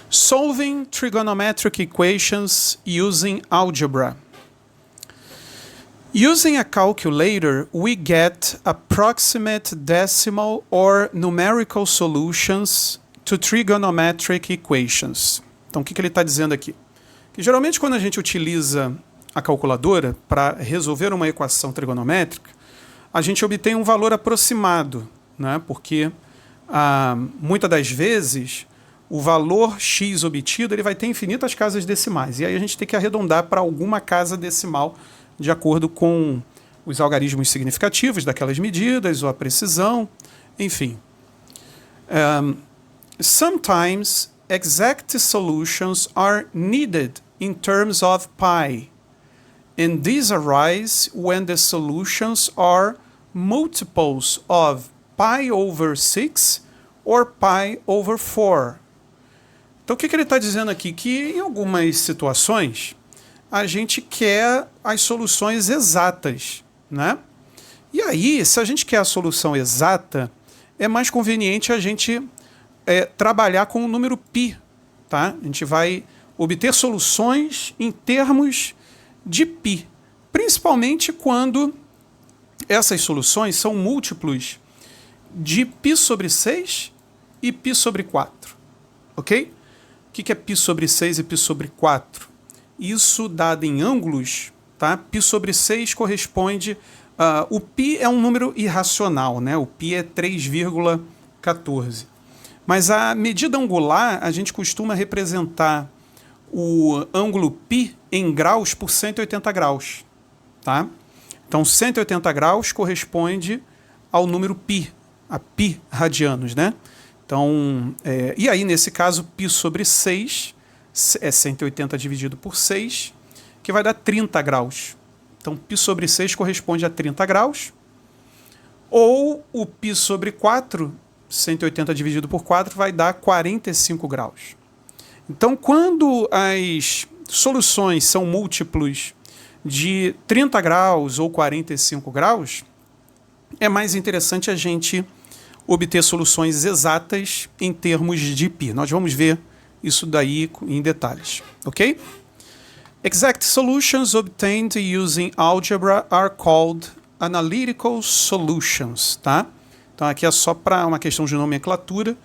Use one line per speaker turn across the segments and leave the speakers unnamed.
Solving trigonometric equations using algebra. Using a calculator, we get approximate decimal or numerical solutions to trigonometric equations. Então, o que ele está dizendo aqui? Que geralmente quando a gente utiliza a calculadora para resolver uma equação trigonométrica, a gente obtém um valor aproximado, né? Porque muitas das vezes o valor x obtido ele vai ter infinitas casas decimais, e aí a gente tem que arredondar para alguma casa decimal de acordo com os algarismos significativos daquelas medidas, ou a precisão, enfim. Sometimes exact solutions are needed in terms of pi, and these arise when the solutions are multiples of pi over 6 or pi over 4. Então o que ele está dizendo aqui? Que em algumas situações a gente quer as soluções exatas, né? E aí, se a gente quer a solução exata, é mais conveniente a gente trabalhar com o número π, tá? A gente vai obter soluções em termos de π, principalmente quando essas soluções são múltiplos de π sobre 6 e π sobre 4, ok? O que é π sobre 6 e π sobre 4? Isso dado em ângulos, tá? Π sobre 6 corresponde... o π é um número irracional, né? O π é 3,14. Mas a medida angular, a gente costuma representar o ângulo π em graus por 180 graus, tá? Então, 180 graus corresponde ao número π, a π radianos, né? Então, e aí, nesse caso, π sobre 6 é 180 dividido por 6, que vai dar 30 graus. Então, π sobre 6 corresponde a 30 graus. Ou o π sobre 4, 180 dividido por 4, vai dar 45 graus. Então, quando as soluções são múltiplos de 30 graus ou 45 graus, é mais interessante a gente obter soluções exatas em termos de π. Nós vamos ver isso daí em detalhes, ok? Exact solutions obtained using algebra are called analytical solutions, tá? Então aqui é só para uma questão de nomenclatura.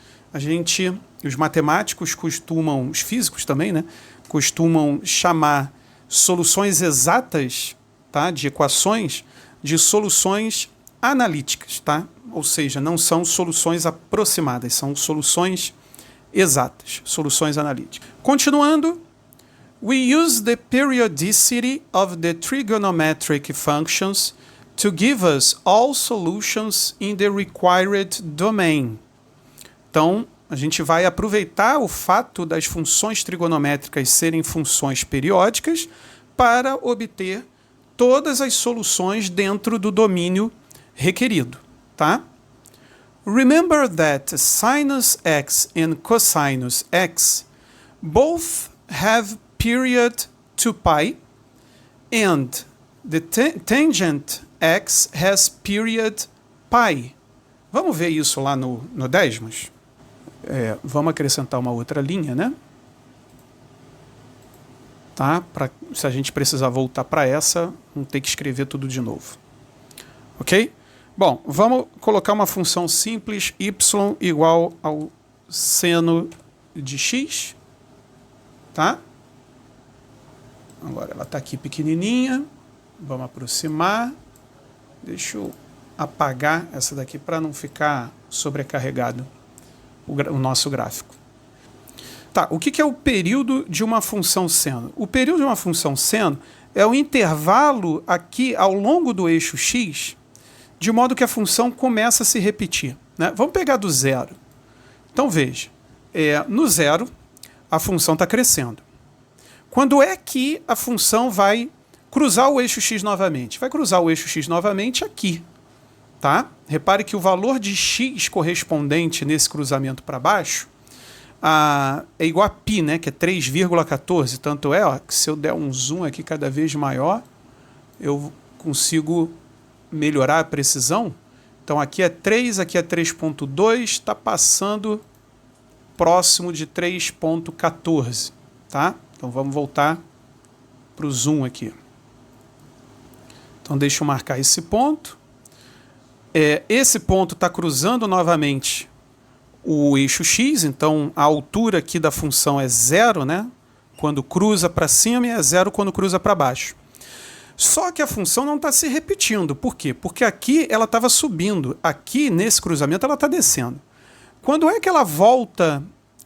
Os matemáticos costumam, os físicos também, né? Costumam chamar soluções exatas, tá? De equações, de soluções analíticas, tá? Ou seja, não são soluções aproximadas, são soluções exatas, soluções analíticas. Continuando, we use the periodicity of the trigonometric functions to give us all solutions in the required domain. Então, a gente vai aproveitar o fato das funções trigonométricas serem funções periódicas para obter todas as soluções dentro do domínio requerido, tá? Remember that sinus x and cosinus x both have period 2π, and the tangent x has period π. Vamos ver isso lá no Desmos? Vamos acrescentar uma outra linha, né? Tá? Se a gente precisar voltar para essa, não ter que escrever tudo de novo. Ok? Bom, vamos colocar uma função simples, y igual ao seno de x, tá? Agora ela está aqui pequenininha, vamos aproximar, deixa eu apagar essa daqui para não ficar sobrecarregado o nosso gráfico. Tá, o que é o período de uma função seno? O período de uma função seno é o intervalo aqui ao longo do eixo x, de modo que a função começa a se repetir, né? Vamos pegar do zero. Então veja, no zero a função está crescendo. Quando é que a função vai cruzar o eixo x novamente? Vai cruzar o eixo x novamente aqui, tá? Repare que o valor de x correspondente nesse cruzamento para baixo é igual a π, né? Que é 3,14. Tanto é, ó, que se eu der um zoom aqui cada vez maior, eu consigo melhorar a precisão. Então aqui é 3, aqui é 3,2, está passando próximo de 3,14, tá? Então vamos voltar para o zoom aqui. Então deixa eu marcar esse ponto. Esse ponto está cruzando novamente o eixo x, então a altura aqui da função é 0, né? Quando cruza para cima, e é 0 quando cruza para baixo. Só que a função não está se repetindo. Por quê? Porque aqui ela estava subindo, aqui nesse cruzamento ela está descendo. Quando é que ela volta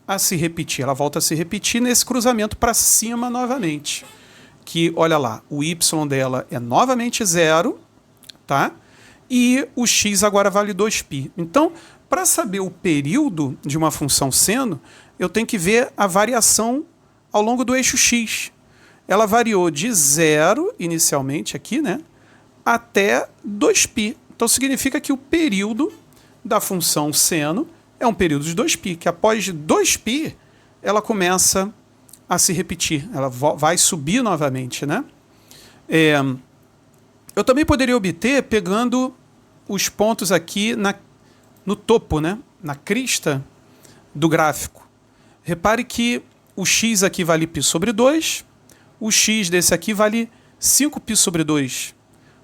a se repetir? Ela volta a se repetir nesse cruzamento para cima novamente. Que, olha lá, o y dela é novamente 0, tá? E o x agora vale 2π. Então, para saber o período de uma função seno, eu tenho que ver a variação ao longo do eixo x. Ela variou de 0, inicialmente aqui, né, até 2π. Então, significa que o período da função seno é um período de 2π, que após 2π, ela começa a se repetir. Ela vai subir novamente, né? Eu também poderia obter pegando os pontos aqui no topo, né? Na crista do gráfico. Repare que o x aqui vale π sobre 2, o x desse aqui vale 5π sobre 2.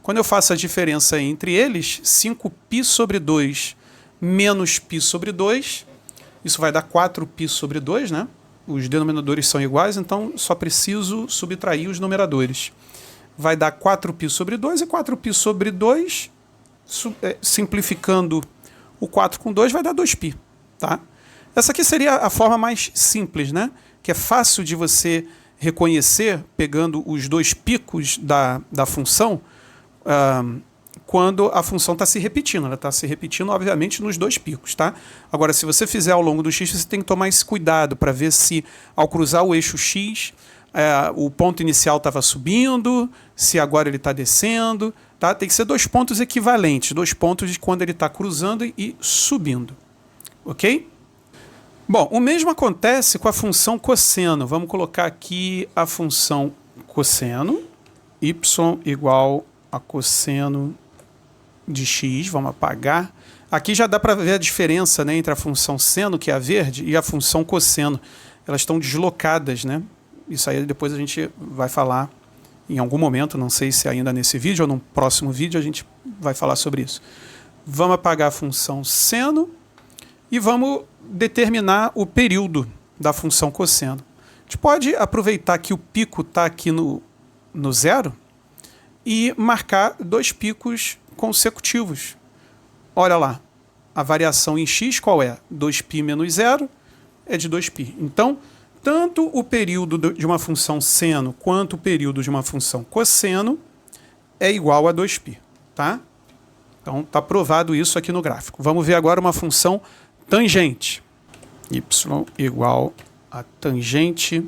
Quando eu faço a diferença entre eles, 5π sobre 2 menos π sobre 2, isso vai dar 4π sobre 2, né? Os denominadores são iguais, então só preciso subtrair os numeradores. Vai dar 4π sobre 2 e 4π sobre 2, simplificando o 4 com 2, vai dar 2π, tá? Essa aqui seria a forma mais simples, né? Que é fácil de você reconhecer, pegando os dois picos da função, quando a função está se repetindo. Ela está se repetindo, obviamente, nos dois picos, tá? Agora, se você fizer ao longo do x, você tem que tomar esse cuidado para ver se, ao cruzar o eixo x, o ponto inicial estava subindo, se agora ele está descendo, tá? Tem que ser dois pontos equivalentes, dois pontos de quando ele está cruzando e subindo, ok? Bom, o mesmo acontece com a função cosseno. Vamos colocar aqui a função cosseno, y igual a cosseno de x, vamos apagar. Aqui já dá para ver a diferença, né, entre a função seno, que é a verde, e a função cosseno. Elas estão deslocadas, né? Isso aí depois a gente vai falar em algum momento, não sei se ainda nesse vídeo ou no próximo vídeo a gente vai falar sobre isso. Vamos apagar a função seno e vamos determinar o período da função cosseno. A gente pode aproveitar que o pico está aqui no 0 e marcar dois picos consecutivos. Olha lá, a variação em x qual é? 2π menos 0 é de 2π. Então, tanto o período de uma função seno quanto o período de uma função cosseno é igual a 2π, tá? Então, está provado isso aqui no gráfico. Vamos ver agora uma função tangente. Y igual a tangente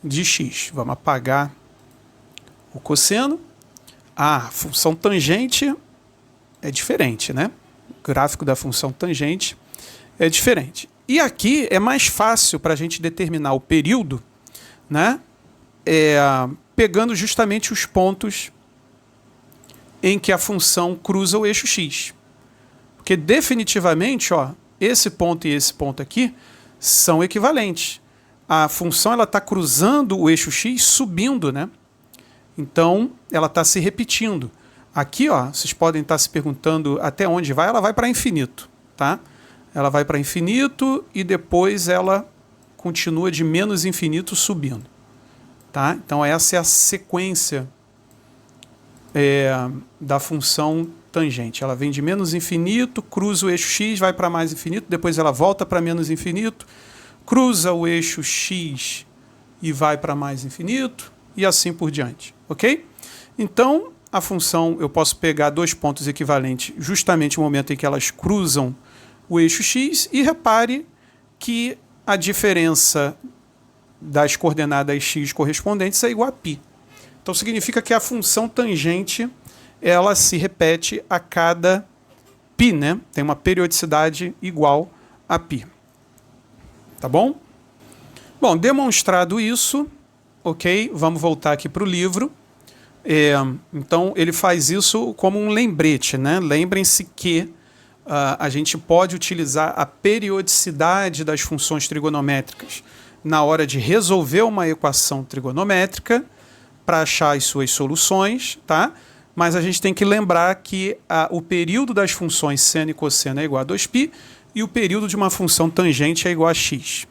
de x. Vamos apagar o cosseno. A função tangente é diferente, né? O gráfico da função tangente é diferente. E aqui é mais fácil para a gente determinar o período, né? Pegando justamente os pontos em que a função cruza o eixo x. Porque definitivamente, ó, esse ponto e esse ponto aqui são equivalentes. A função está cruzando o eixo x subindo, né? Então, ela está se repetindo. Aqui, ó, vocês podem estar se perguntando até onde vai. Ela vai para infinito, tá? Ela vai para infinito e depois ela continua de menos infinito subindo, tá? Então, essa é a sequência da função tangente. Ela vem de menos infinito, cruza o eixo x, vai para mais infinito, depois ela volta para menos infinito, cruza o eixo x e vai para mais infinito, e assim por diante, ok? Então, a função, eu posso pegar dois pontos equivalentes justamente no momento em que elas cruzam o eixo x, e repare que a diferença das coordenadas x correspondentes é igual a π. Então, significa que a função tangente ela se repete a cada π, né? Tem uma periodicidade igual a π. Tá bom? Bom, demonstrado isso, ok? Vamos voltar aqui para o livro. Então, ele faz isso como um lembrete, né? Lembrem-se que a gente pode utilizar a periodicidade das funções trigonométricas na hora de resolver uma equação trigonométrica para achar as suas soluções, tá? Mas a gente tem que lembrar que o período das funções seno e cosseno é igual a 2π e o período de uma função tangente é igual a x.